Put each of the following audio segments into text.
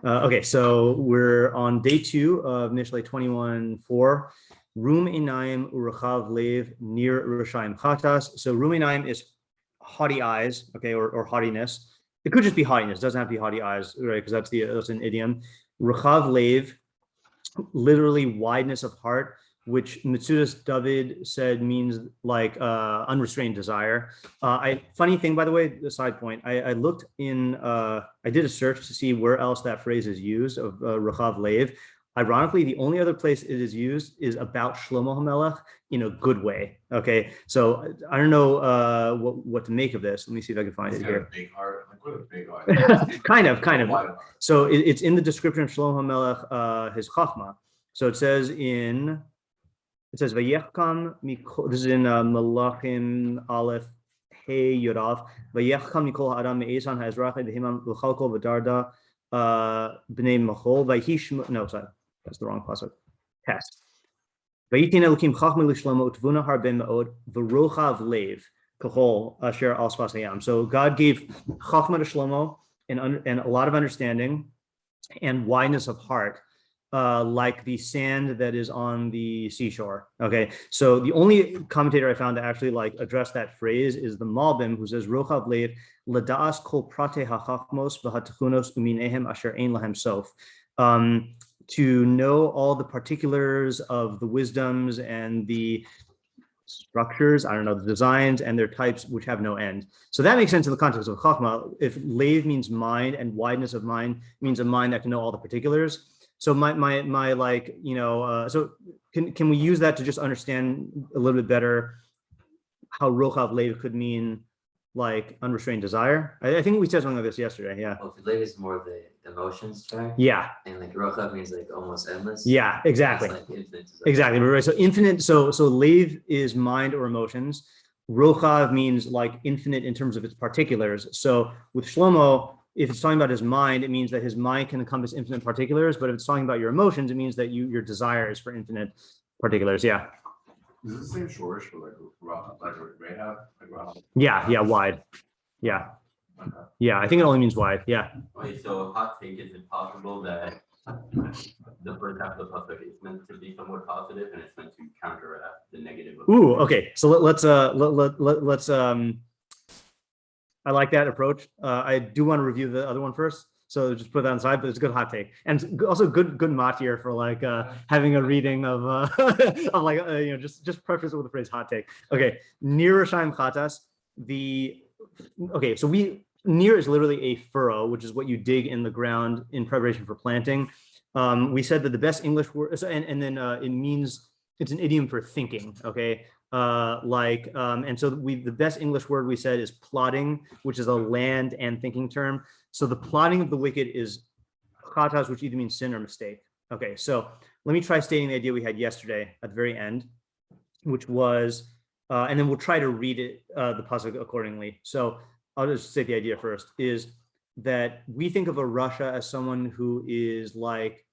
Okay, so we're on day 2 of Mishlei 21:4. Rum Einaim Urachav Lev near Resham Chatas. So Rum Einaim is haughty eyes, okay, or haughtiness. It could just be haughtiness. It doesn't have to be haughty eyes, right? Because that's an idiom. Rachav Lev, literally wideness of heart, which Mitsudas David said means like unrestrained desire. Funny thing, by the way, the side point, I looked in, I did a search to see where else that phrase is used of Rachav Lev. Ironically, the only other place it is used is about Shlomo HaMelech in a good way. Okay, so I don't know what to make of this. Let me see if I can find it here. Big heart. Like, what a big heart. kind of. So it's in the description of Shlomo HaMelech, his Chachma. So it says Vayechkam Mikol. This is in Malachim Aleph Hey Yodav. Vayechkam Mikol Adam Me'ezan Ha'ezrach Dehimam L'Chalkol V'Darda B'nei Machol Vayhish. No, sorry, that's the wrong pasuk. Test. Vayitin Elokim Chachma L'Shlomo Utvuna Harbem Me'od V'Rochav Lev Kachol Asher Al Sfas Hayam. So God gave Chachma to Shlomo and a lot of understanding and wideness of heart. Like the sand that is on the seashore. Okay, so the only commentator I found to actually like address that phrase is the Malbim, who says Rochav Lev Ladaas Kol Prate HaChachmos V'Hatachunos Uminehem Asher Ein Lahem Sof. To know all the particulars of the wisdoms and the structures, I don't know, the designs and their types which have no end. So that makes sense in the context of Chachma. If Lev means mind and wideness of mind means a mind that can know all the particulars. So my like, you know, so can we use that to just understand a little bit better how Rochav Lev could mean like unrestrained desire? I think we said something like this yesterday. Yeah. Well, Lev is more the emotions track. Yeah. And like Rochav means like almost endless. Yeah, exactly. Like infinite desire. Exactly. Right. So infinite. So Lev is mind or emotions. Rochav means like infinite in terms of its particulars. So with Shlomo, if it's talking about his mind, it means that his mind can encompass infinite particulars. But if it's talking about your emotions, it means that your desire is for infinite particulars. Yeah. Is it the same shorish for like Rahab? Like Rahab? Yeah. Wide. Yeah. Okay. Yeah. I think it only means wide. Yeah. Okay, so hot take, is it possible that the first half of the pasuk is meant to be somewhat positive and it's meant to counteract the negative? Ooh. Okay. So let's I like that approach. I do want to review the other one first, so just put that on the side. But it's a good hot take, and also good matir for like having a reading of of like you know, just preface it with the phrase hot take. Okay, near Resham Chatas. So near is literally a furrow, which is what you dig in the ground in preparation for planting. We said that the best English word, and then it means it's an idiom for thinking. Okay. And so the best English word we said is plotting, which is a land and thinking term. So the plotting of the wicked is chatas, which either means sin or mistake. Okay, so let me try stating the idea we had yesterday at the very end, which was, and then we'll try to read it, the pasuk accordingly. So I'll just say the idea first, is that we think of a Russia as someone who is like,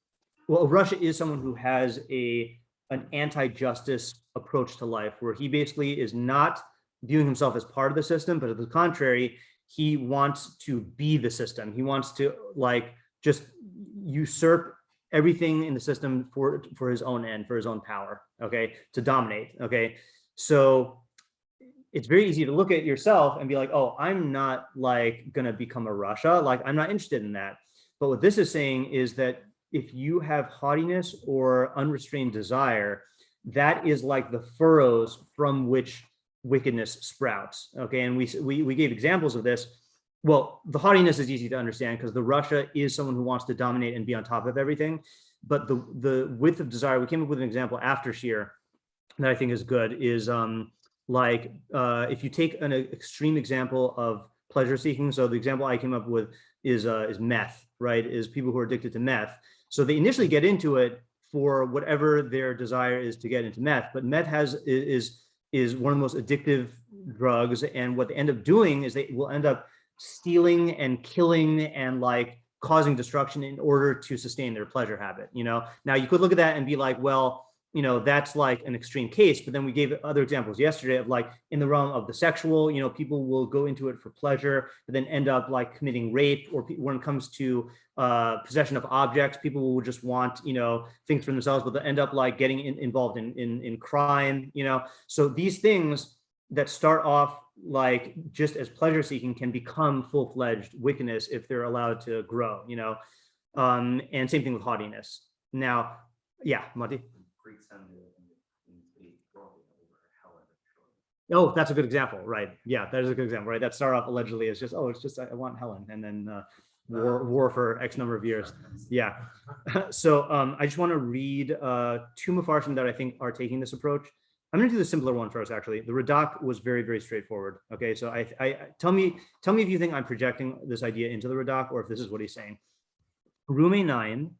well, Russia is someone who has an anti-justice approach to life, where he basically is not viewing himself as part of the system, but at the contrary, he wants to be the system. He wants to like just usurp everything in the system for his own end, for his own power, okay, to dominate, okay? So it's very easy to look at yourself and be like, oh, I'm not like gonna become a Russia, like I'm not interested in that. But what this is saying is that if you have haughtiness or unrestrained desire, that is like the furrows from which wickedness sprouts. Okay, and we gave examples of this. Well, the haughtiness is easy to understand because the Russia is someone who wants to dominate and be on top of everything. But the width of desire, we came up with an example after Shir that I think is good, is if you take an extreme example of pleasure seeking. So the example I came up with is meth, right? Is people who are addicted to meth. So they initially get into it for whatever their desire is to get into meth, but meth is one of the most addictive drugs, and what they end up doing is they will end up stealing and killing and like causing destruction in order to sustain their pleasure habit. You know, now you could look at that and be like, well, that's like an extreme case. But then we gave other examples yesterday of like in the realm of the sexual, people will go into it for pleasure, but then end up like committing rape, or when it comes to possession of objects, people will just want, things for themselves, but they end up like getting involved in crime, So these things that start off like just as pleasure seeking can become full-fledged wickedness if they're allowed to grow, and same thing with haughtiness. Now, yeah, Mati. Oh, that's a good example, right? Yeah, that is a good example, right? That started off allegedly as just, it's just I want Helen, and then war for X number of years. Yeah. So I just want to read two meforshim that I think are taking this approach. I'm going to do the simpler one first, actually. The Radak was very, very straightforward. Okay, so I tell me if you think I'm projecting this idea into the Radak or if this is what he's saying. Rume 9,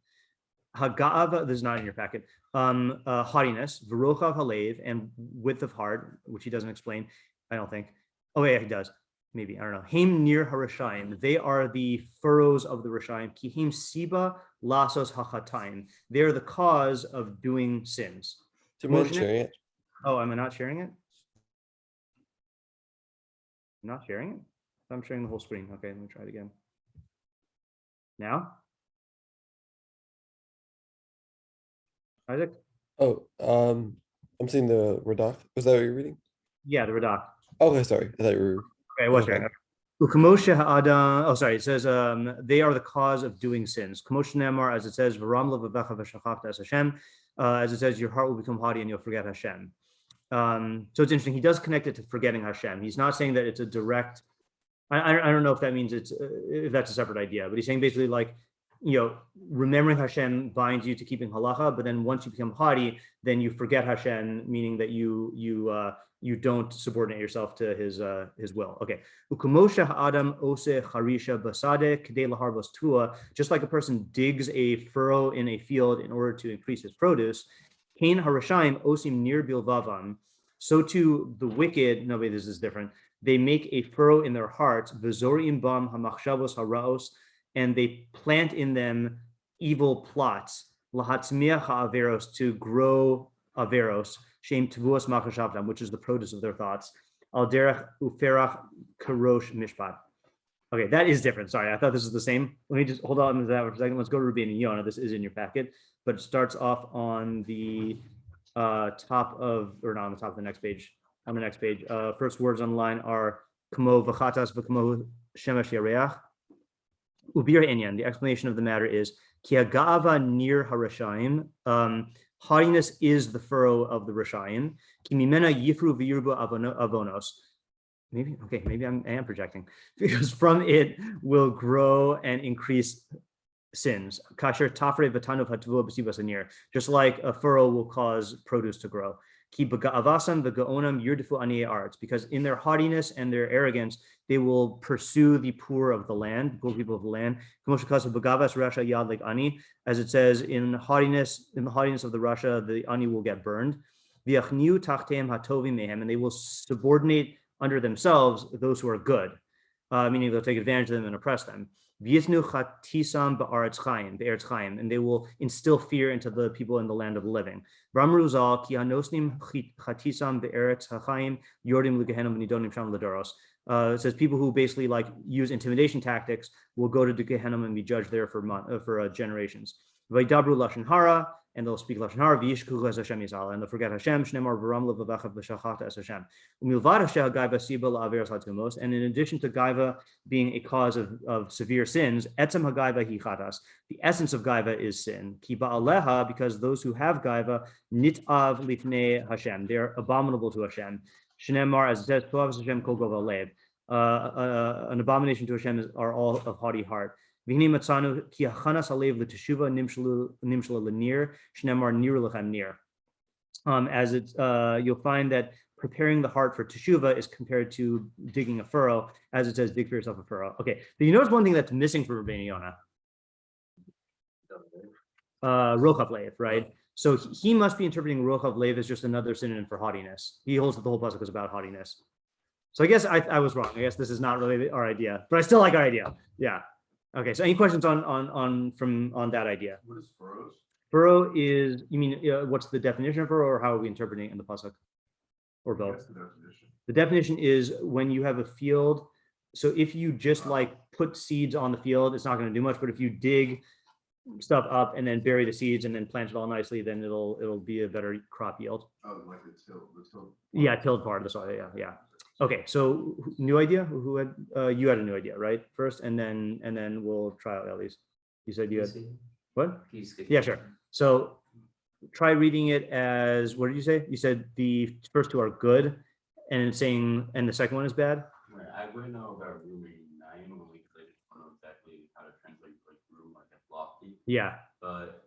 Haga'ava, this is not in your packet. Haughtiness, Verochav Halev, and width of heart, which he doesn't explain, I don't think. Oh yeah, he does. Maybe, I don't know. Haim near Harashayim, they are the furrows of the Rashayim. Kihim Siba Lasos Hachatayim, they are the cause of doing sins. Do you mind sharing it? Oh, am I not sharing it? I'm not sharing it? I'm sharing the whole screen. Okay, let me try it again. Now? Isaac? Oh, I'm seeing the Radak. Was that what you're reading? Yeah, the Radak. Okay, sorry. I thought you were. Okay, I was sharing it. Oh, sorry. It says they are the cause of doing sins. Kamosha Nemar, as it says, as it says, your heart will become haughty and you'll forget Hashem. So it's interesting. He does connect it to forgetting Hashem. He's not saying that it's a direct. I don't know if that means if that's a separate idea, but he's saying basically like, remembering Hashem binds you to keeping halacha, but then once you become haughty, then you forget Hashem, meaning that you don't subordinate yourself to his will. Okay. Adam ose harisha basade k'dei laharbos tua, just like a person digs a furrow in a field in order to increase his produce. Kain harashayim osim nir bilvavam. So too the wicked. No, wait, this is different. They make a furrow in their hearts. V'zorim bam hamachshavos haraos, and they plant in them evil plots. Lahatzmiach ha'averos, to grow averos. Shem tevuos machashavdam, which is the produce of their thoughts. Al derech uferach karosh mishpat. Okay, that is different. Sorry, I thought this was the same. Let me just hold on to that for a second. Let's go to Rabianu Yonah. This is in your packet, but it starts off on the top of, or not on the top of the next page. On the next page, first words on the line are kamo v'chatas v'kamo shemesh yareach. Ubir Inyan, the explanation of the matter is ki haga'ava nir harashayim. Haughtiness is the furrow of the Rashayim. Ki mimena yifru v'yirbu avonos. Maybe I am projecting, because from it will grow and increase sins. Kasher tafre v'tanu hatuvu b'sivas anir. Just like a furrow will cause produce to grow. Ki b'ga'avasan v'ga'onam yirdifu aniyei arts, because in their haughtiness and their arrogance, they will pursue the poor of the land, poor people of the land. As it says, in the haughtiness of the Rasha, the ani will get burned. And they will subordinate under themselves those who are good, meaning they'll take advantage of them and oppress them. And they will instill fear into the people in the land of the living. It says people who basically like use intimidation tactics will go to the Gehenna and be judged there for generations. Vaydabru lashon hara, and they'll speak lashon hara. V'yishkuchu es Hashem yisrael, and they'll forget Hashem. Shnemar v'ramla v'vachav v'shachata es Hashem. Umilvad Hashem gaiva siba la'averos hatumos. And in addition to gaiva being a cause of severe sins, etzem hagaiva hi chatas. The essence of gaiva is sin. Ki ba'aleha, because those who have gaiva nitav lifnei Hashem, they are abominable to Hashem. Shnemar, as it says, Hashem kol gova lev. An abomination to Hashem are all of haughty heart. As you'll find that preparing the heart for teshuva is compared to digging a furrow, as it says, dig for yourself a furrow. Okay, but you notice one thing that's missing from Rabbinu Yonah. Rochav Lev, right? So he must be interpreting Rochav Lev as just another synonym for haughtiness. He holds that the whole pasuk is about haughtiness. So I guess I was wrong. I guess this is not really our idea, but I still like our idea. Yeah. Okay. So any questions on that idea? What is furrows? Furrow is, you mean, what's the definition of furrow, or how are we interpreting it in the pasuk? Or both? That's the definition. The definition is when you have a field. So if you just like put seeds on the field, it's not going to do much. But if you dig stuff up and then bury the seeds and then plant it all nicely, then it'll be a better crop yield. Oh, like the tilt. Yeah, tilled part of the soil. Yeah. Okay, so new idea. Who had you had a new idea, right? First, and then we'll try out Ellie's. You said you had what? Yeah, sure. So try reading it as, what did you say? You said the first two are good, and it's saying, and the second one is bad. Right, I wouldn't know about rooming 9 when we played it. I don't know exactly how to translate like room like a lofty. Yeah. But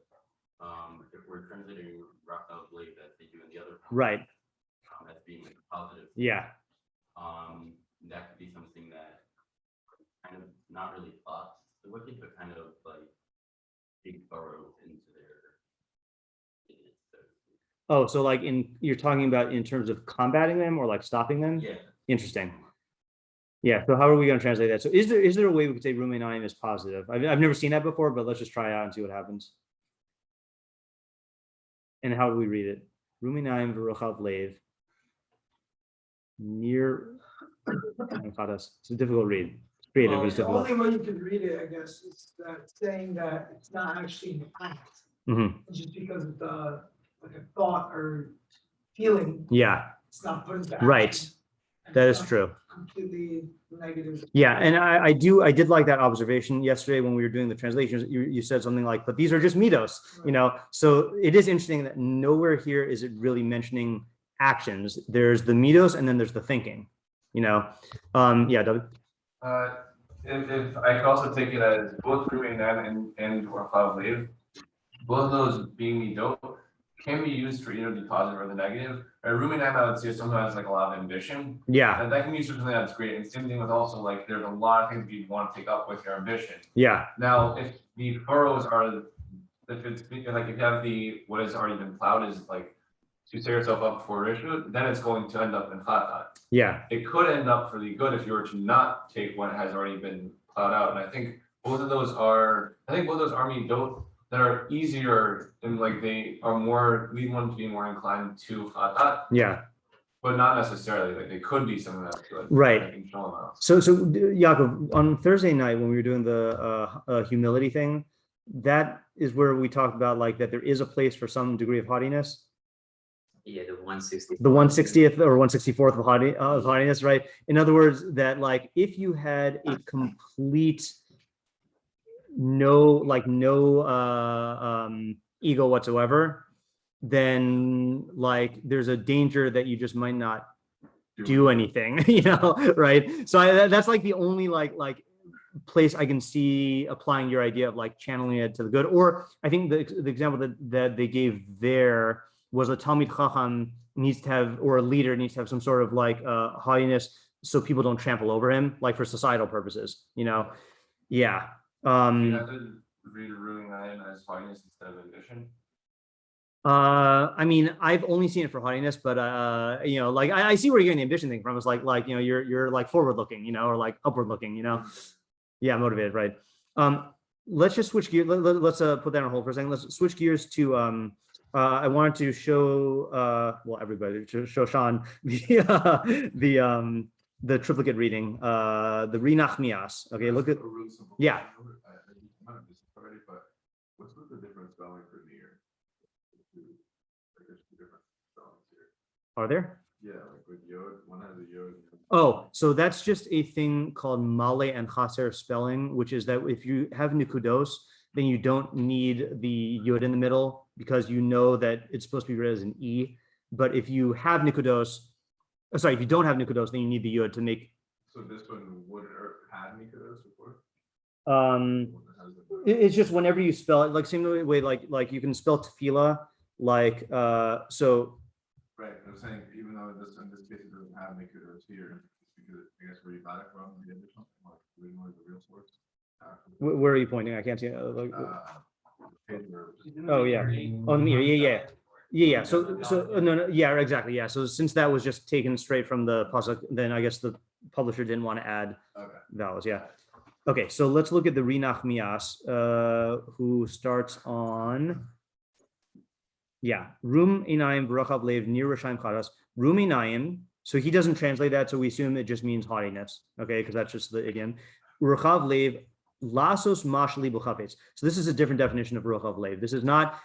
if we're translating Ralbag that they do in the other Right. as being like positive, Yeah. that could be something that kind of not really plots the wicked, but kind of like big furrows into their. Oh, so like you're talking about in terms of combating them or like stopping them? Yeah. Interesting. Yeah. So how are we going to translate that? So is there a way we could say ruminating is positive? I've never seen that before, but let's just try it out and see what happens. And how do we read it? Ruminating v'rochav leiv. Near. It's a difficult read. It's creative, but it's The difficult. only way you could read it, I guess, is that saying that it's not actually an act, Mhm. it's just because of the, like a thought or feeling, Yeah, it's not put into right. action. And That it's is not true. Completely negative. Yeah, and I did like that observation yesterday when we were doing the translations. You said something like, but these are just mitos, you know. So it is interesting that nowhere here is it really mentioning actions. There's the mitos and then there's the thinking, you know. Yeah, David. If I could also take it as both rooming and or cloud wave, both of those being midot can be used for either the positive or the negative. Rooming I would say someone has like a lot of ambition. Yeah, And that can be used for something that's great. And same thing with also like there's a lot of things you want to take up with your ambition. yeah, Now, if the furrows are, if it's like if you have the what has already been plowed is like to set yourself up for Reshut, then it's going to end up in Chatat. yeah, It could end up for the good if you were to not take what has already been plowed out. And I think both of those are midot that are easier and like they are more, lead one to be more inclined to Chatat, yeah. but not necessarily. Like they could be something that's good. Right. I can show them out. So Yaakov, on Thursday night when we were doing the humility thing, that is where we talked about like that there is a place for some degree of haughtiness. Yeah, the 160. The 160th or 164th of haughtiness, right? In other words, that like if you had a complete no ego whatsoever, then like there's a danger that you just might not do anything, you know, right? So that's like the only like place I can see applying your idea of like channeling it to the good. Or I think the example that they gave there was a Talmid Chacham needs to have, or a leader needs to have some sort of like haughtiness so people don't trample over him, like for societal purposes, you know? Yeah. You have to read a ruling iron as haughtiness instead of ambition. I mean, I've only seen it for haughtiness, but you know, like I see where you're getting the ambition thing from. It's like you know, you're like forward looking, you know, or like upward looking, you know. Yeah, motivated, right? Let's just switch gears. Let's put that on hold for a second. Let's switch gears to I wanted to show well everybody to show Sean the triplicate reading, the Nachmias. Okay, look at yeah. What's the different spelling for near? There's two different spellings here. Are there? Yeah, like with yod, one has a yod. Oh, so that's just a thing called male and chaser spelling, which is that if you have nikudos, then you don't need the yod in the middle because you know that it's supposed to be read as an E. But if you have nikudos, if you don't have nikudos, then you need the yod to make. So this one would have nikudos before? It's just whenever you spell it, like same way, like you can spell tefillah, like so. Right, I'm saying even though in this case it doesn't have nikudos here, it's because I guess where you got it from, the other something like the real source. Where are you pointing? I can't see. Oh yeah. Oh, On the mirror. Yeah. So no, yeah, exactly. Yeah. So since that was just taken straight from the pasuk, then I guess the publisher didn't want to add vowels. Yeah. Okay. So let's look at the Nachmias, who starts on Yeah, rum inayim v'rachav lev nir Resham chadas. Rum inayim. So he doesn't translate that, so we assume it just means haughtiness. Okay, because that's just the idiom. Rachav lev lasos mashli b'chafetz. So this is a different definition of rachav lev. This is not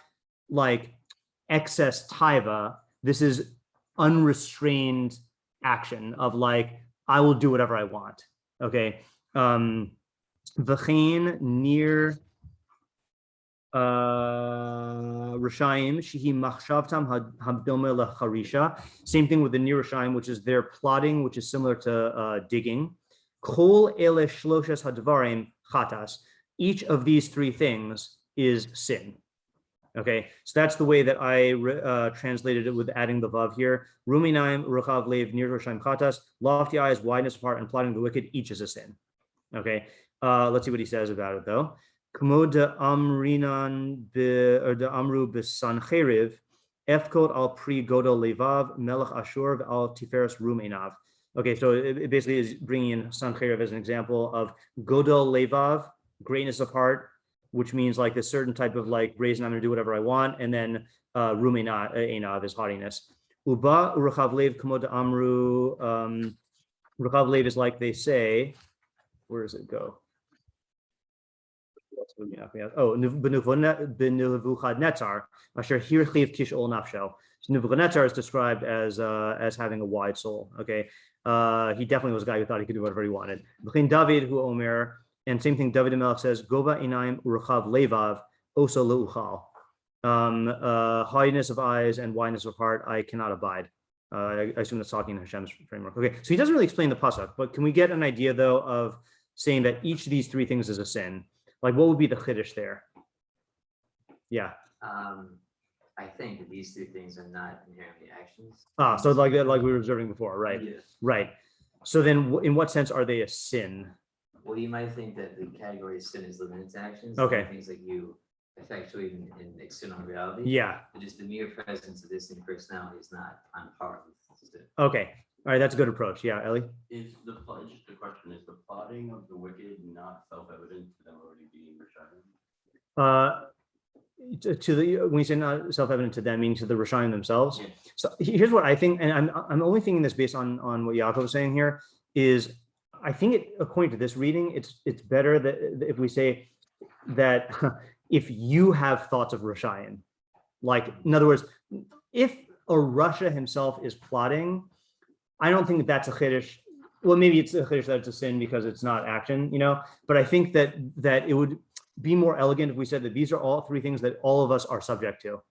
like excess taiva. This is unrestrained action of like, I will do whatever I want. Okay. V'chein near Reshayim shehi machshavtam habdome lecharisha. Same thing with the near Reshayim, which is their plotting, which is similar to digging. Kol ele shloshes hadvarim chatas. Each of these three things is sin. Okay, so that's the way that I translated it with adding the vav here. Ruminaim, ruchav lev, nir Reshayim chatas, lofty eyes, wideness of heart, and plotting the wicked, each is a sin. Okay, let's see what he says about it though. Kmo de amrinan or de amru besancheriv, efkot al pri godol levav, melech ashur al tiferes rum enav. Okay, so it basically is bringing in sancheriv as an example of godol levav, greatness of heart, which means like this certain type of like brazen, I'm going to do whatever I want, and then rum enav is haughtiness. Uba uruchav lev kmo de amru. Ruchav lev is like they say. Where does it go? Oh, Nebuchadnezzar, asher hirchiv kishol nafsho. So Nebuchadnezzar is described as having a wide soul. Okay, he definitely was a guy who thought he could do whatever he wanted. David, who Omer, and same thing. David Melech says, "Gova inaim uruchav levav oso leuchal." Haughtiness of eyes and wideness of heart, I cannot abide. I assume that's talking in Hashem's framework. Okay, so he doesn't really explain the pasuk, but can we get an idea though of saying that each of these three things is a sin? Like, what would be the chiddush there? Yeah. I think that these two things are not inherently actions. So like that, like we were observing before, right? Yes. Right. So then, in what sense are they a sin? Well, you might think that the category of sin is limited to actions. Okay. Things that you effectuate in external reality. Yeah. But just the mere presence of this in personality is not on par with sin. Okay. All right. That's a good approach. Yeah, Ellie. Is the plot, just a question, is the plotting of the wicked not self-evident to them already being Reshayim? To the when you say not self-evident to them, meaning to the Reshayim themselves. Yeah. So here's what I think, and I'm only thinking this based on what Yaakov is saying here, is I think it, according to this reading, it's better that if we say that if you have thoughts of Reshayim, like in other words, if a Rasha himself is plotting, I don't think that's a chiddush. Well, maybe it's a chiddush that it's a sin because it's not action, but I think that it would be more elegant if we said that these are all three things that all of us are subject to,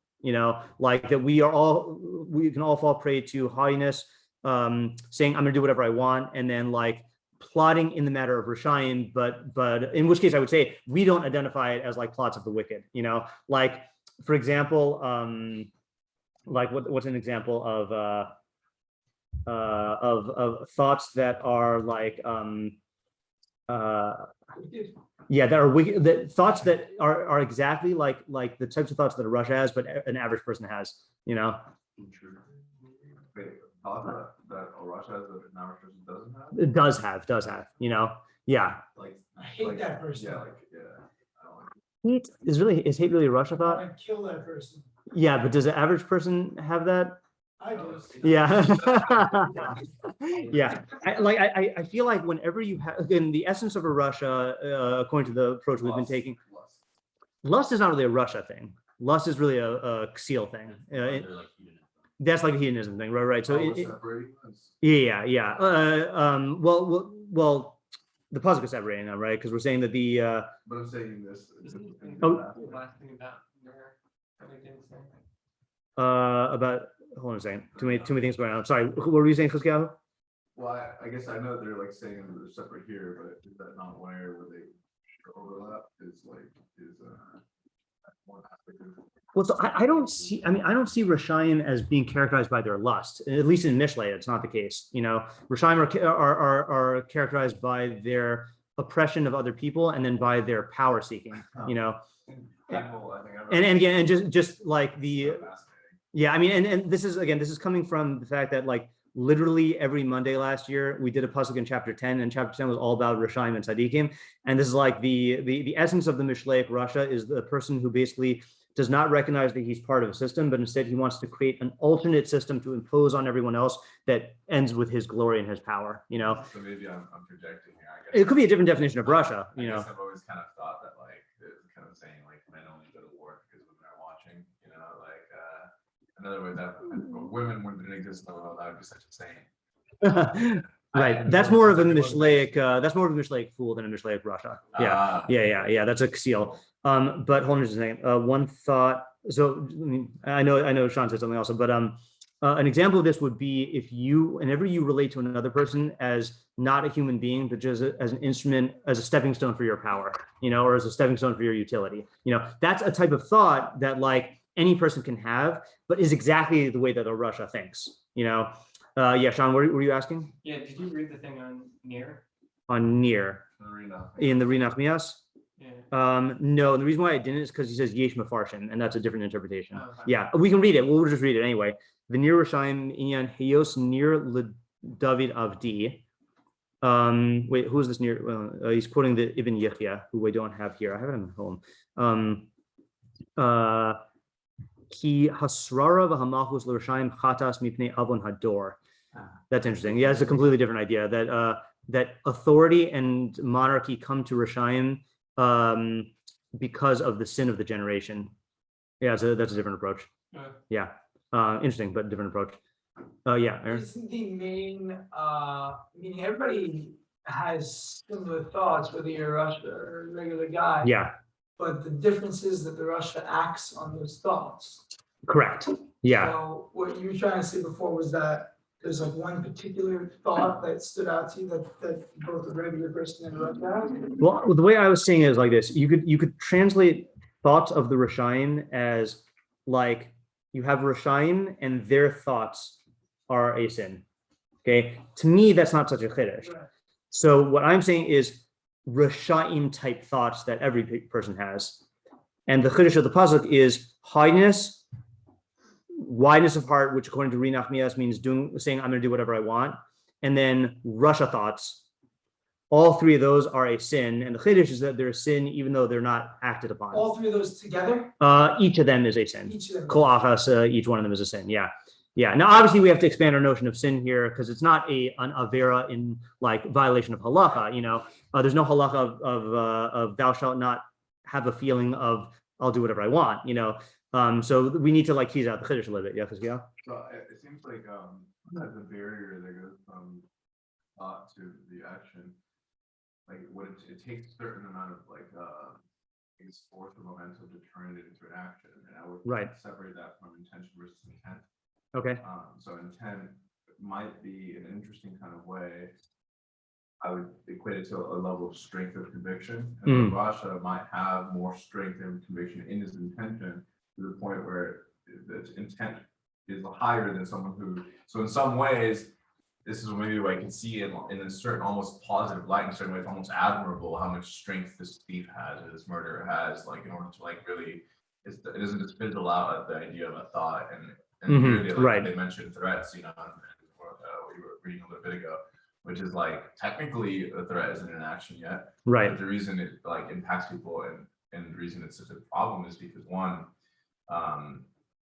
like that we can all fall prey to haughtiness, saying I'm gonna do whatever I want, and then like plotting in the matter of Reshayim, but in which case I would say we don't identify it as like plots of the wicked, like for example, like what's an example of thoughts that are like that are wicked, that thoughts that are exactly like the types of thoughts that a Russia has, but an average person has, Wait, thought that a Russia has that an average person doesn't have? It does have, yeah. Like I hate that person. Yeah, like yeah. I don't like Hate is hate really a Russia I thought? want to kill that person. Yeah, but does the average person have that? I do. Yeah. Yeah. I feel like whenever you have, again, the essence of a Russia, according to the approach we've been taking, lust is not really a Russia thing. Lust is really a Seal thing. That's like a hedonism thing, right? So yeah. Well, the pasuk is separating them, right? Because we're saying that the. But I'm saying this. About. Hold on a second. Too many things going on. Sorry. What were you saying, Chizkiyahu? Well, I guess I know they're like saying they're separate here, but is that not where they overlap? Is one aspect of. Well, so I don't see Reshayim as being characterized by their lust. At least in Mishlei, it's not the case. Reshayim are characterized by their oppression of other people and then by their power seeking. And again, and just like the. Yeah, and this is coming from the fact that like literally every Monday last year, we did a pasuk in chapter 10, and chapter 10 was all about Resham and Sadiq. And this is like the essence of the Mishlei Rasha is the person who basically does not recognize that he's part of a system, but instead he wants to create an alternate system to impose on everyone else that ends with his glory and his power, you know? So maybe I'm projecting here. I guess It could be a different definition of Rasha, I you know? guess I've always kind of thought that like it's kind of saying like men only go to war because women are watching, you know, like in other words, that women wouldn't exist in the world, that would be such a saying. Right. That's more of a Mishlaic, fool than a Mishlaic Rasha. Yeah. That's a seal. But hold on just a second. One thought. So I know Sean said something also, but an example of this would be if whenever you relate to another person as not a human being, but just as an instrument, as a stepping stone for your power, you know, or as a stepping stone for your utility, you know, that's a type of thought that like any person can have, but is exactly the way that a Rasha thinks, you know. Yeah, Sean, what were you asking? Yeah, did you read the thing on near? On near in the Nachmias? Yeah. No, the reason why I didn't is because he says yesh meforshim, and that's a different interpretation. Oh, okay. Yeah, we can read it. We'll just read it anyway. The near Resham inyan heyos near David avdi. Wait, who is this near? He's quoting the Ibn Yechia, who we don't have here. I have it at home. Ki hasrara v'hamachus l'Resham chatas mipnei avon hador. That's interesting. Yeah, it's a completely different idea that authority and monarchy come to Resham because of the sin of the generation. Yeah, so that's a different approach. Yeah, interesting, but different approach. Yeah, Aaron? Isn't the main, everybody has similar thoughts, whether you're a Russia or a regular guy. Yeah. But the difference is that the Russia acts on those thoughts. Correct. Yeah. So what you were trying to say before was that there's like one particular thought that stood out to you that both a regular person and a Russia have? Well, the way I was seeing it is like this. You could translate thoughts of the Resham as like you have Resham and their thoughts are a sin. Okay. To me, that's not such a chiddush. Right. So what I'm saying is Resham type thoughts that every person has. And the chiddush of the pasuk is wideness of heart, which according to Nachmias means saying I'm going to do whatever I want. And then Rasha thoughts. All three of those are a sin. And the chiddush is that they're a sin even though they're not acted upon. All three of those together? Each of them is a sin. Each of them. Kol achas, each one of them is a sin. Yeah. Yeah. Now, obviously, we have to expand our notion of sin here because it's not an avera in like violation of halacha. You know, there's no halacha of thou shalt not have a feeling of I'll do whatever I want. You know, so we need to like tease out the chiddush a little bit. Yeah, yeah. So it seems like there's a barrier that goes from thought to the action. Like what it takes a certain amount of like force or momentum to turn it into an action, and I would separate that from intention versus intent. Okay. So intent might be in an interesting kind of way. I would equate it to a level of strength of conviction. And Rasha might have more strength and conviction in his intention to the point where the intent is higher than someone who. So in some ways, this is maybe where I can see it in a certain almost positive light. In a certain way, it's almost admirable how much strength this thief has, or this murderer has, like in order to like really, it doesn't just fizzle out at the idea of a thought and really, like, they mentioned threats, you know, we were reading a little bit ago, which is like technically a threat isn't an action yet. Right. But the reason it like impacts people and the reason it's such a problem is because one,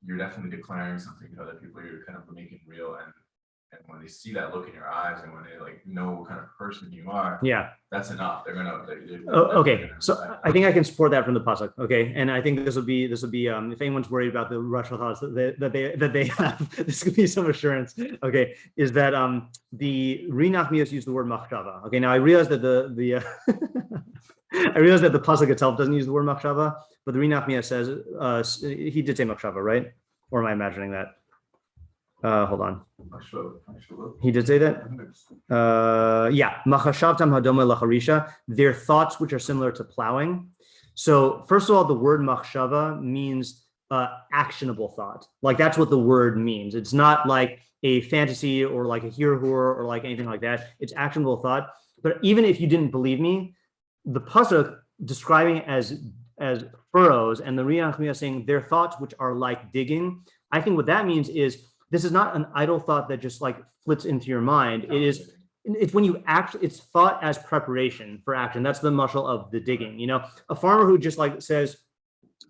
you're definitely declaring something to other people you're kind of making real, and when they see that look in your eyes and when they like know what kind of person you are, that's enough. They're gonna. Okay, so I think I can support that from the pasuk. Okay, and I think this will be if anyone's worried about the Russian thoughts that they have, this could be some assurance. Okay, is that the Nachmias use the word machshava. Okay, now I realize that the I realize that the pasuk itself doesn't use the word machshava, but the Nachmias says he did say machshava, right? Or am I imagining that? Hold on. He did say that? Yeah. Machashavtam hadoma lacharisha. They're thoughts which are similar to plowing. So first of all, the word machshava means actionable thought. Like that's what the word means. It's not like a fantasy or like a hirhur or like anything like that. It's actionable thought. But even if you didn't believe me, the pasuk describing it as furrows and the Nachmias saying their thoughts which are like digging. I think what that means is this is not an idle thought that just like flits into your mind. It's when you actually, it's thought as preparation for action. That's the muscle of the digging. You know, a farmer who just like says,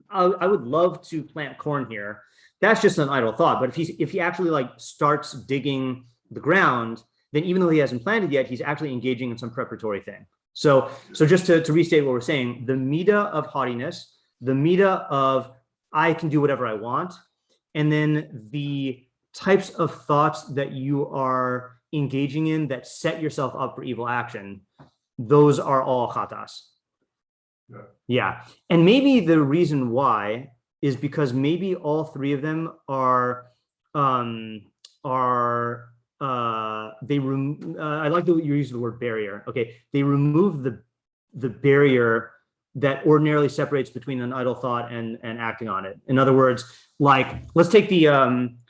I would love to plant corn here. That's just an idle thought. But if he actually like starts digging the ground, then even though he hasn't planted yet, he's actually engaging in some preparatory thing. So just to restate what we're saying, the midah of haughtiness, the midah of I can do whatever I want, and then the types of thoughts that you are engaging in that set yourself up for evil action, those are all chatas. Yeah. And maybe the reason why is because maybe all three of them I like that you use the word barrier. Okay. They remove the barrier that ordinarily separates between an idle thought and acting on it. In other words, like, let's take the,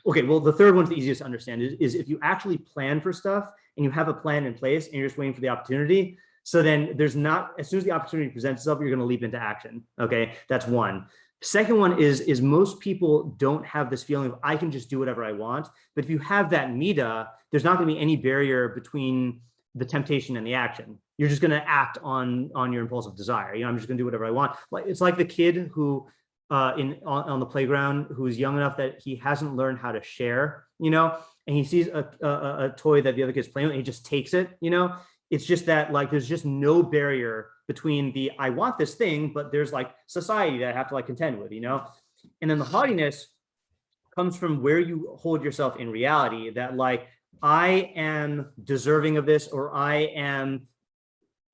okay, well, the third one's the easiest to understand is if you actually plan for stuff and you have a plan in place and you're just waiting for the opportunity. So then there's not, as soon as the opportunity presents itself, you're going to leap into action. Okay. That's one. Second one is most people don't have this feeling of I can just do whatever I want. But if you have that midah, there's not going to be any barrier between the temptation and the action. You're just going to act on your impulsive desire. You know, I'm just going to do whatever I want. Like it's like the kid who on the playground who's young enough that he hasn't learned how to share, you know, and he sees a toy that the other kid's playing with and he just takes it, you know. It's just that like there's just no barrier between the I want this thing, but there's like society that I have to like contend with, you know. And then the haughtiness comes from where you hold yourself in reality, that like I am deserving of this, or I am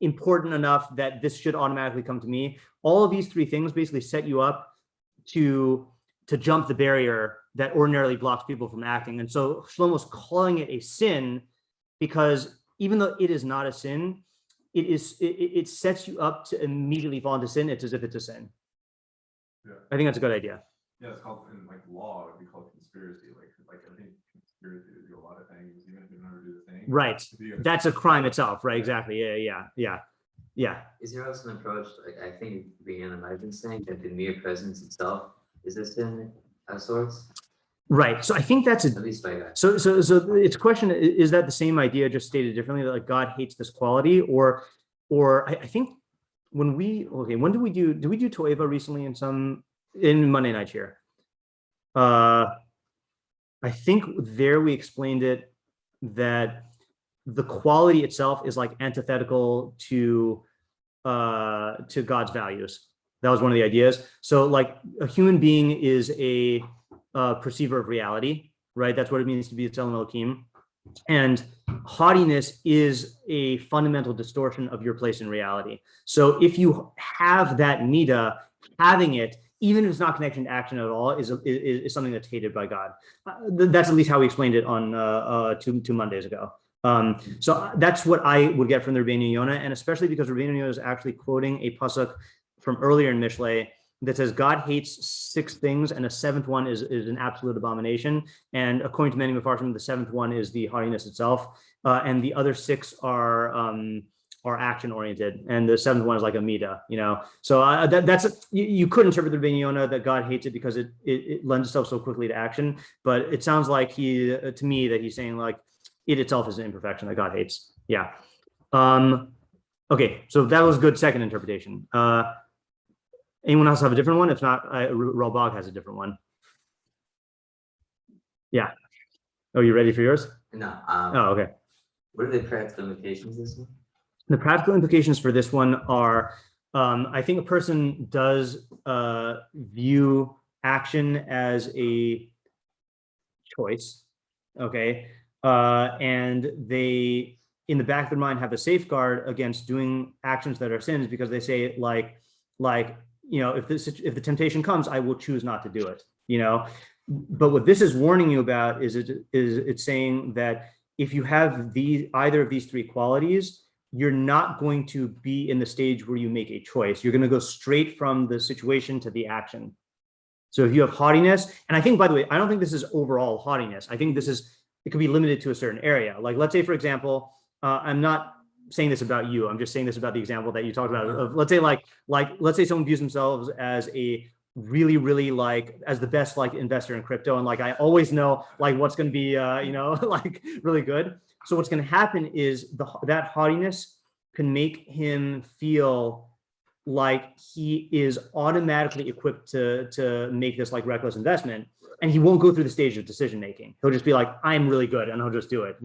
important enough that this should automatically come to me. All of these three things basically set you up to jump the barrier that ordinarily blocks people from acting. And so Shlomo's calling it a sin because even though it is not a sin, it sets you up to immediately fall into sin. It's as if it's a sin. Yeah. I think that's a good idea. Yeah, it's called in like law, it would be called conspiracy. Like I think conspiracy to do a lot of things, even if you never do the thing. Right. That's a crime itself, right? Exactly. Yeah. Is there also an approach, like I think Resham might have been saying that the mere presence itself is a sin of sorts? Right. So I think that's At least by that. so it's a question, is that the same idea just stated differently, that like God hates this quality, or I think when did we do Toeva recently in Monday night here? I think there we explained it that the quality itself is like antithetical to God's values. That was one of the ideas. So like a human being is a perceiver of reality, right? That's what it means to be a Tzelem Elohim. And haughtiness is a fundamental distortion of your place in reality. So if you have that midah, having it, even if it's not connected to action at all, is something that's hated by God. That's at least how we explained it on two Mondays ago. So that's what I would get from the Rabeinu Yonah, and especially because Rabeinu Yonah is actually quoting a pasuk from earlier in Mishlei that says God hates 6 things and a 7th one is an absolute abomination. And according to many meforshim, the 7th one is the haughtiness itself, and the other 6 are action oriented, and the 7th one is like a midah, you know. So you could interpret the Rabeinu Yonah that God hates it because it lends itself so quickly to action, but it sounds like to me that he's saying like it itself is an imperfection that God hates. Yeah. Okay, so that was good second interpretation. Anyone else have a different one? If not, Ralbag has a different one. Yeah. Oh, you ready for yours? No. Oh, okay. What are the practical implications of this one? The practical implications for this one are, I think a person does view action as a choice, okay? And they, in the back of their mind, have a safeguard against doing actions that are sins because they say like, you know, if the temptation comes, I will choose not to do it, you know? But what this is warning you about is it's saying that if you have either of these 3 qualities, you're not going to be in the stage where you make a choice. You're going to go straight from the situation to the action. So if you have haughtiness, and I think, by the way, I don't think this is overall haughtiness. I think it could be limited to a certain area. Like, let's say, for example, I'm not saying this about you. I'm just saying this about the example that you talked about. Of let's say, let's say someone views themselves as a really, really like as the best like investor in crypto, and like I always know like what's going to be like really good. So what's going to happen is that haughtiness can make him feel like he is automatically equipped to make this like reckless investment, and he won't go through the stage of decision making. He'll just be like, I'm really good, and he'll just do it,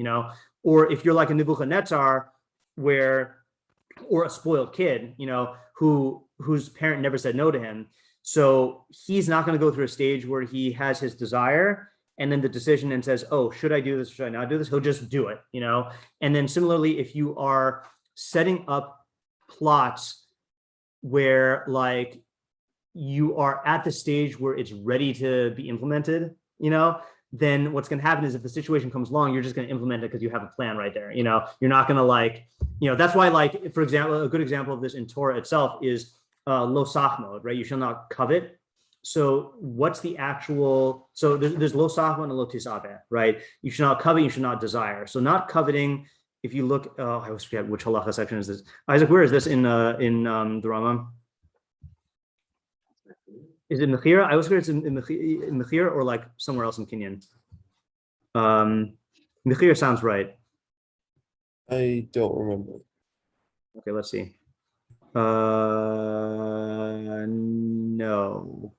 Or if you're like a Nebuchadnezzar, or a spoiled kid, whose parent never said no to him. So he's not going to go through a stage where he has his desire and then the decision and says, oh, should I do this? Should I not do this? He'll just do it, And then similarly, if you are setting up plots where like you are at the stage where it's ready to be implemented, then what's going to happen is if the situation comes along, you're just going to implement it because you have a plan right there. You're not going to like, that's why, like, for example, a good example of this in Torah itself is lo sachmod, right? You shall not covet. So what's the actual, so there's lo sachmod and lo tisaveh, right? You should not covet, you should not desire. So not coveting, if you look, I always forget which halacha section is this. Isaac, where is this in the Rambam? Is it Mechira? I always forget it's in Mechira or like somewhere else in Kinyan. Mechira sounds right. I don't remember. Okay, let's see. No.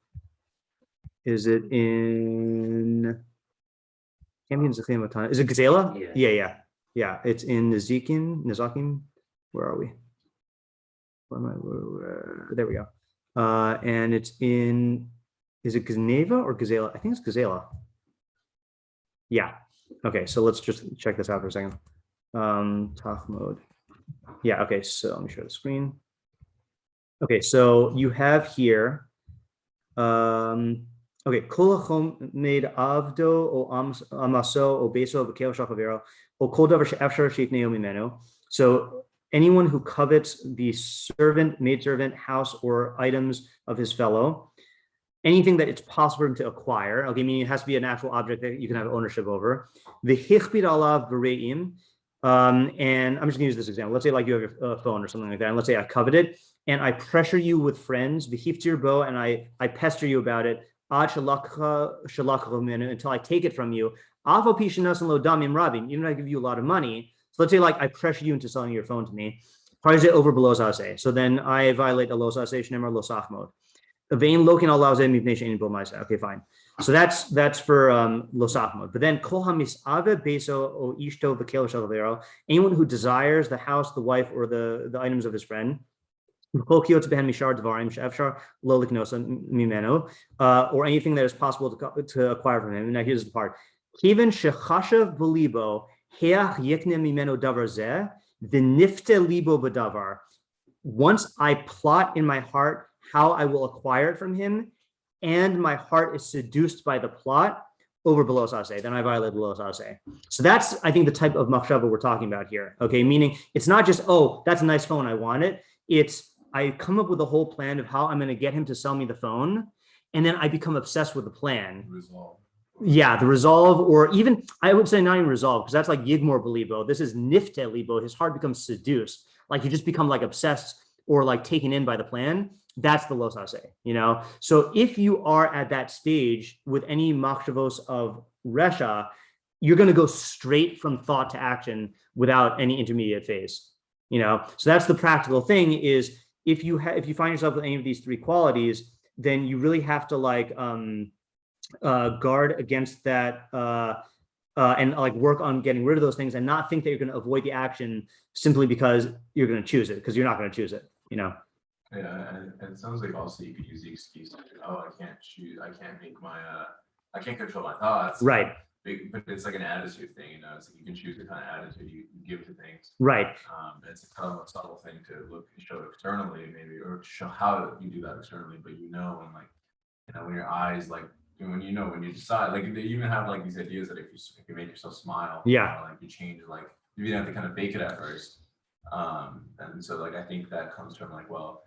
Is it in? Can't be in Zechim Matan. Is it Gazela? Yeah. It's in Nezakim. Where are we? There we go. And it's in. Is it Geneva or Gazela? I think it's Gazela. Yeah. Okay, so let's just check this out for a second. Taf mode. Yeah. Okay. So let me share the screen. Okay. So you have here. Okay. Kolachom made avdo o amaso o beso b'keo shachavero o kol davar she'efshar sheikneu mimenu. So anyone who covets the servant, maidservant, house, or items of his fellow, anything that it's possible for him to acquire. Okay, meaning it has to be an actual object that you can have ownership over. The hichbid alav b'reim. And I'm just gonna use this example. Let's say like you have your phone or something like that, and let's say I covet it and I pressure you with friends, v'hiftir bo, and I pester you about it, ad shalakha until I take it from you. Even if I give you a lot of money. So let's say like I pressure you into selling your phone to me. Over below sase. So then I violate a lo sase shnemar lo sachmod. Okay, fine. So that's for lo sachmod. But then kol hamisave beso o ishto v'kel shalavero, anyone who desires the house, the wife, or the items of his friend, or anything that is possible to acquire from him. And now here's the part. Even shechashav b'libo heach yikne mimeno davar zeh v'nifte libo b'davar. Once I plot in my heart how I will acquire it from him, and my heart is seduced by the plot, over below sase, then I violate below sase. So that's, I think, the type of machshava we're talking about here. Okay, meaning it's not just, oh, that's a nice phone, I want it. It's I come up with a whole plan of how I'm going to get him to sell me the phone, and then I become obsessed with the plan. Resolve. Yeah, the resolve, or even I would say not even resolve, because that's like yigmor belibo. This is nifte libo. His heart becomes seduced, like you just become like obsessed or like taken in by the plan. That's the los hase, So if you are at that stage with any machshavos of resha, you're going to go straight from thought to action without any intermediate phase, So that's the practical thing is if you find yourself with any of these three qualities, then you really have to like guard against that and like work on getting rid of those things and not think that you're going to avoid the action simply because you're going to choose it, because you're not going to choose it, Yeah, and it sounds like also you could use the excuse like, oh, I can't choose, I can't make my, I can't control my thoughts. Right. But it's like an attitude thing, It's like you can choose the kind of attitude you give to things. Right. It's a kind of a subtle thing to show externally, maybe, or show how you do that externally. But when like, when your eyes like, when you decide, like they even have like these ideas that if you make yourself smile, yeah, like you change, like you didn't have to kind of fake it at first. And so like I think that comes from like, well,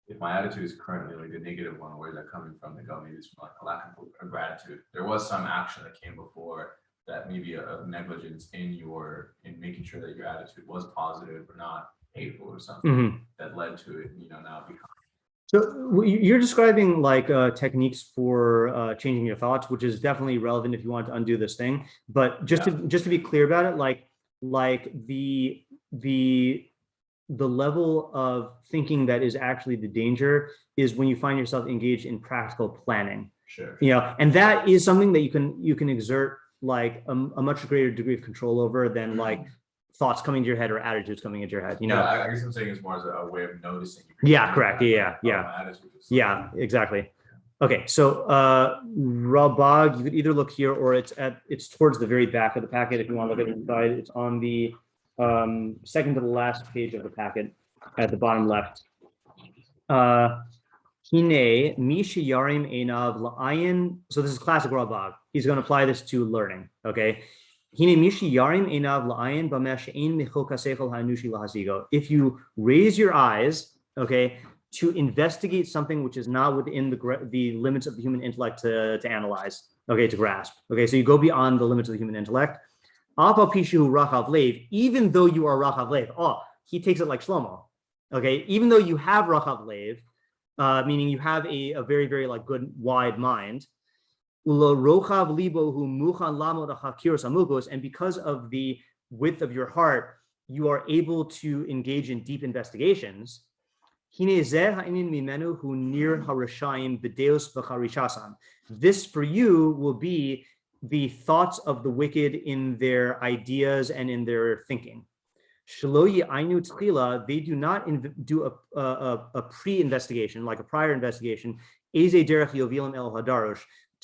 if my attitude is currently like the negative one, where's that coming from? Like, oh, maybe it's from like a lack of gratitude. There was some action that came before that, maybe a negligence in making sure that your attitude was positive or not hateful or something that led to it, now becoming. So you're describing like techniques for changing your thoughts, which is definitely relevant if you want to undo this thing. But just to be clear about it, like the level of thinking that is actually the danger is when you find yourself engaged in practical planning. Sure. And that is something that you can exert like a much greater degree of control over than like thoughts coming to your head or attitudes coming into your head. Yeah, I guess I'm saying it's more as a way of noticing. Yeah, correct. Yeah. Yeah, exactly. Okay, so Ralbag, you could either look here or it's towards the very back of the packet if you want to look at it inside. It's on the second to the last page of the packet at the bottom left. Hine Misha Yarim Einav La'ayin. So this is classic Ralbag. He's going to apply this to learning. Okay. If you raise your eyes, okay, to investigate something which is not within the limits of the human intellect to analyze, okay, to grasp, okay, so you go beyond the limits of the human intellect. Even though you are Rachav Lev, he takes it like Shlomo, okay, even though you have Rachav Lev, meaning you have a very, very like good wide mind. And because of the width of your heart, you are able to engage in deep investigations. This for you will be the thoughts of the wicked in their ideas and in their thinking. They do not do a pre-investigation, like a prior investigation,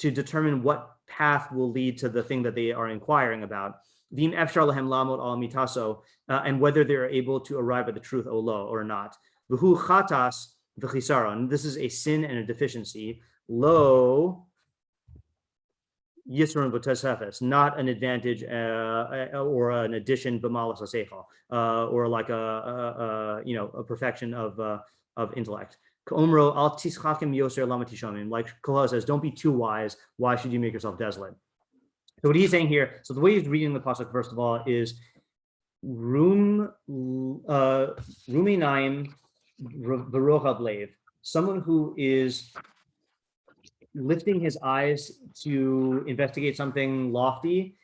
to determine what path will lead to the thing that they are inquiring about. And whether they're able to arrive at the truth or not. This is a sin and a deficiency. Lo Yisron v'tosefes, not an advantage or an addition b'malas haseichel, or like a perfection of intellect. K'omro al tischakim yoser lama tishamim, like Kohelet says, don't be too wise. Why should you make yourself desolate? So what he's saying here, so the way he's reading the pasuk first of all is ruminaim v'rochav lev, someone who is lifting his eyes to investigate something lofty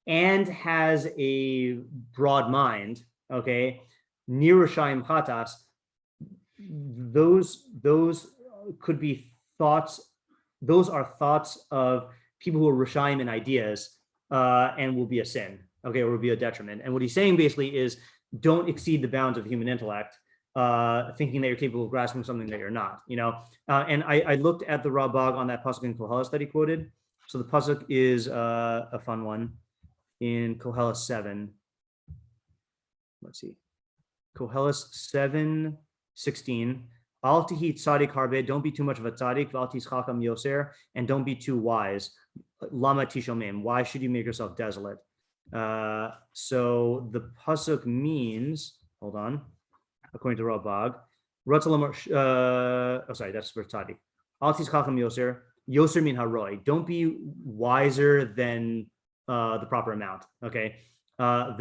and has a broad mind, okay, nirushaim chatas, those could be thoughts, those are thoughts of people who are Resham in ideas and will be a sin, okay, or will be a detriment. And what he's saying basically is don't exceed the bounds of human intellect, thinking that you're capable of grasping something that you're not, and I looked at the Ralbag on that pasuk in Kohelet that he quoted. So the pasuk is a fun one in Kohelet 7. Let's see, Kohelet 7:16. Al tihi tzadik harbe, don't be too much of a tzadik. Val tischakam yoser, and don't be too wise. Lama tishomim, why should you make yourself desolate? So the pasuk means, hold on, according to Ralbag, that's for tzadik. Al tischakam yoser, yoser min haroi, don't be wiser than the proper amount. Okay. There are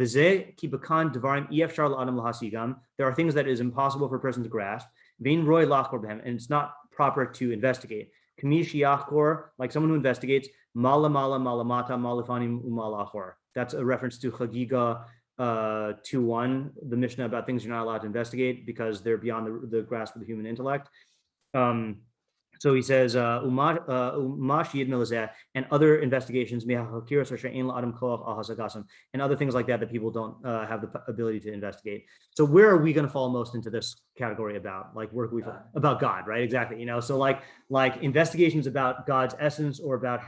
things that is impossible for a person to grasp. And it's not proper to investigate. Like someone who investigates, that's a reference to Chagiga 2:1, the Mishnah about things you're not allowed to investigate because they're beyond the grasp of the human intellect. So he says, and other investigations, and other things like that people don't have the ability to investigate. So where are we going to fall most into this category about? Like, where we about God, right? Exactly. So like investigations about God's essence, or about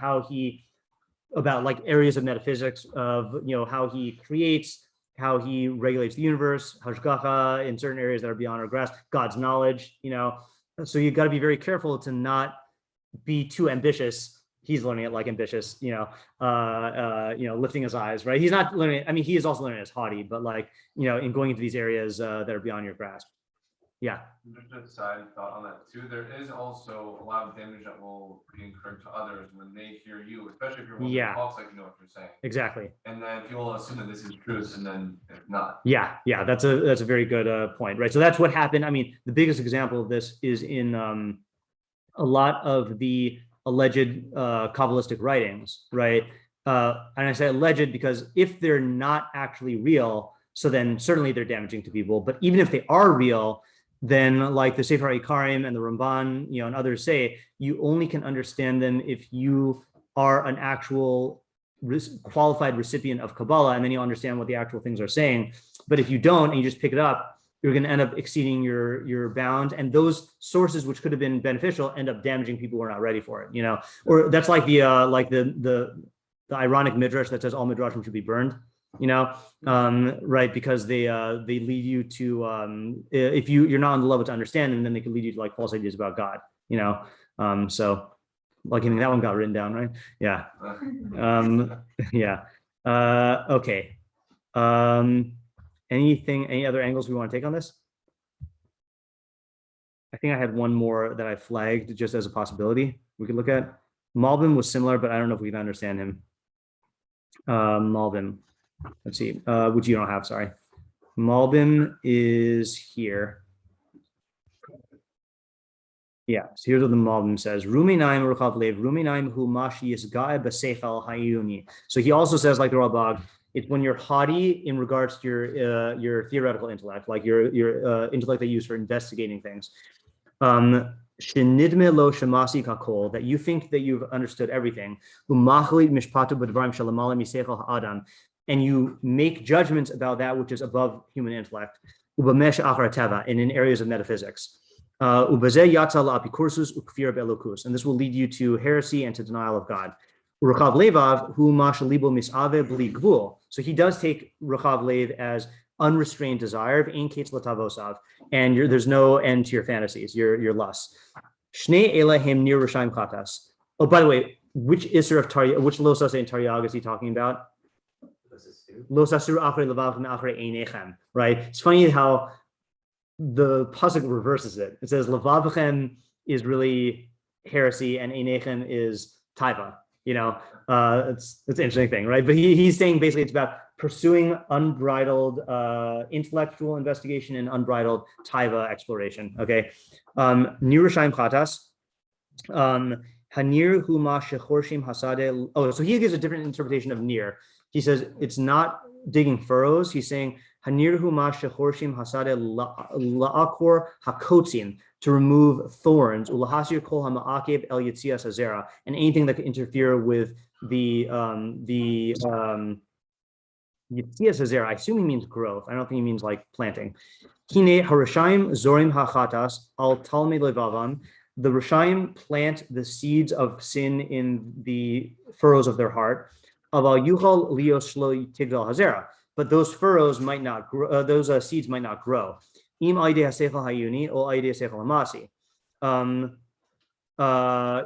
about like areas of metaphysics of how he creates, how he regulates the universe, hashgacha in certain areas that are beyond our grasp, God's knowledge, So you've got to be very careful to not be too ambitious. He's learning it like ambitious, lifting his eyes, right? He's not learning it. I mean, he is also learning it as haughty, but like, in going into these areas that are beyond your grasp. Yeah. Just a side thought on that too. There is also a lot of damage that will be incurred to others when they hear you, especially if you're one Yeah. of the false, like you know what you're saying. Exactly. And then people assume that this is truth, and then it's not. Yeah, that's a very good point, right? So that's what happened. I mean, the biggest example of this is in a lot of the alleged Kabbalistic writings, right? And I say alleged because if they're not actually real, so then certainly they're damaging to people. But even if they are real, then like the Sefer Ikarim and the Ramban, and others say, you only can understand them if you are an actual qualified recipient of Kabbalah, and then you understand what the actual things are saying. But if you don't, and you just pick it up, you're going to end up exceeding your bound, and those sources which could have been beneficial end up damaging people who are not ready for it. Or that's like the ironic midrash that says all midrashim should be burned. Right? Because they lead you to if you're not on the level to understand, and then they can lead you to like false ideas about God. So. Like that one got written down, right? Yeah. Yeah. Okay. Any other angles we want to take on this? I think I had one more that I flagged just as a possibility we could look at. Malbim was similar, but I don't know if we can understand him. Malbim. Let's see. Which you don't have, sorry. Malbim is here. Yeah, so here's what the Malbim says. Ruminaim ruchav lev, ruminaim hu mashi yisgae b'seichel hayuni. So he also says, like the Ralbag, it's when you're haughty in regards to your theoretical intellect, like your intellect that you use for investigating things. Shenidme lo shemasi kakol, that you think that you've understood everything. Umachli mishpatu b'dvarim shalamala miseichel ha'adam, and you make judgments about that which is above human intellect. Ubamesh achar teva, and in areas of metaphysics. And this will lead you to heresy and to denial of God. So he does take Ruchav Lev as unrestrained desire, and there's no end to your fantasies, your lusts. Oh, by the way, which Isser of Taryag, which Losas in Taryag is he talking about? Right? It's funny how the pasuk reverses it. It says Levavchem is really heresy and Einechem is taiva. It's an interesting thing, right? But he's saying basically it's about pursuing unbridled intellectual investigation and unbridled taiva exploration. Okay, Nirushaim Chatas, Hanir Huma Shechorshim Hasade. Oh, so he gives a different interpretation of nir. He says it's not digging furrows. He's saying Hanir Huma Shechorshim Hasade La'akor Hakotzin, to remove thorns, Ulahasir Kol Hama'akev El Yitzias Hazera, and anything that could interfere with the Yitzias Hazera. I assume he means growth. I don't think he means like planting. Kine Harashaim Zorim Hachatas Al Talmid Levavam. The Resham plant the seeds of sin in the furrows of their heart. Aval Yuchal Lios Shlo Tigdal Hazera. But those furrows might not grow, those seeds might not grow. Im aidei haseichel hayuni or aidei haseichel hamasi.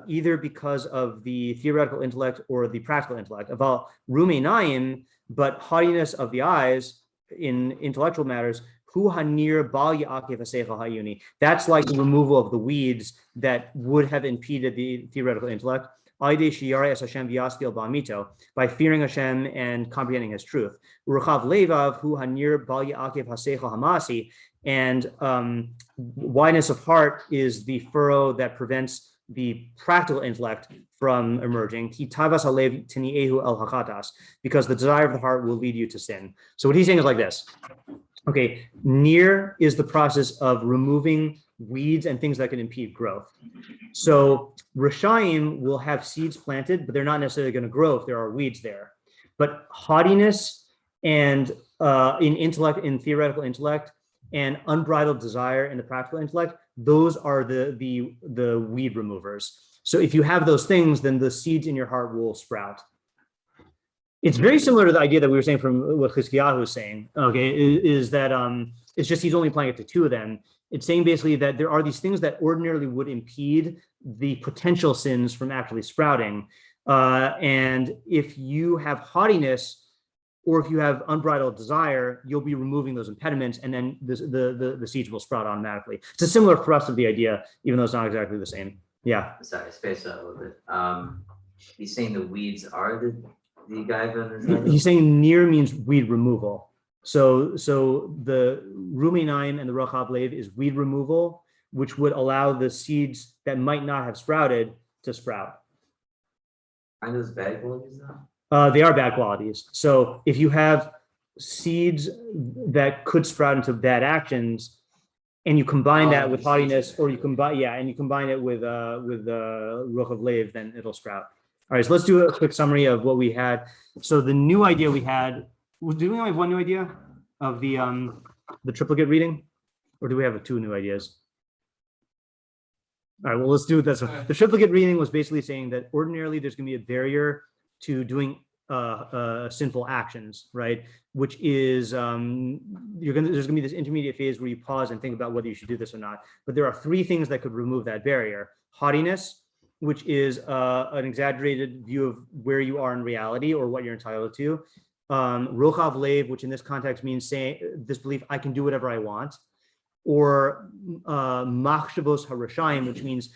Either because of the theoretical intellect or the practical intellect. Aval rumeinaim, but haughtiness of the eyes in intellectual matters. Hu hanir bal ya'akev haseichel hayuni. That's like the removal of the weeds that would have impeded the theoretical intellect. By fearing Hashem and comprehending His truth. Ruchav levav hu hanir bal ya'akev haseichel hamasi, and wideness of heart is the furrow that prevents the practical intellect from emerging. Ki tavas halev tiniehu el hakatas, because the desire of the heart will lead you to sin. So what he's saying is like this. Okay, nir is the process of removing weeds and things that can impede growth. So Reshayim will have seeds planted, but they're not necessarily going to grow if there are weeds there. But haughtiness and in intellect, in theoretical intellect, and unbridled desire in the practical intellect, those are the weed removers. So if you have those things, then the seeds in your heart will sprout. It's very similar to the idea that we were saying from what Chizkiyahu was saying. Okay, is that it's just he's only applying it to two of them. It's saying basically that there are these things that ordinarily would impede the potential sins from actually sprouting. And if you have haughtiness or if you have unbridled desire, you'll be removing those impediments, and then the seeds will sprout automatically. It's a similar thrust of the idea, even though it's not exactly the same. Yeah. Sorry, space out a little bit. He's saying the weeds are the gaiva. He's saying near means weed removal. So the ruminaim and the rochav lev is weed removal, which would allow the seeds that might not have sprouted to sprout. Are those bad qualities though? They are bad qualities. So if you have seeds that could sprout into bad actions, and you combine that with haughtiness, or you combine it with rochav lev, then it'll sprout. All right, so let's do a quick summary of what we had. So the new idea we had, do we only have one new idea of the triplicate reading, or do we have two new ideas? All right, well, let's do this one. The triplicate reading was basically saying that ordinarily there's going to be a barrier to doing sinful actions, right? Which is there's going to be this intermediate phase where you pause and think about whether you should do this or not. But there are three things that could remove that barrier: haughtiness, which is an exaggerated view of where you are in reality or what you're entitled to; rochav lev, which in this context means saying this belief, I can do whatever I want; or machshavos harashayim, which means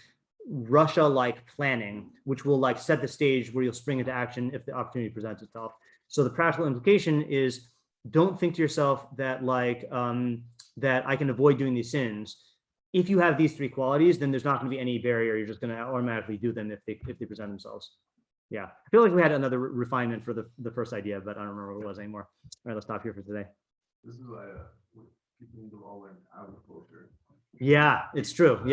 Russia-like planning, which will like set the stage where you'll spring into action if the opportunity presents itself. So the practical implication is, don't think to yourself that that I can avoid doing these sins. If you have these three qualities, then there's not going to be any barrier. You're just going to automatically do them if they present themselves. Yeah, I feel like we had another refinement for the first idea, but I don't remember what it was anymore. All right, let's stop here for today. This is why people need to all learn agriculture. Yeah, it's true. Yeah.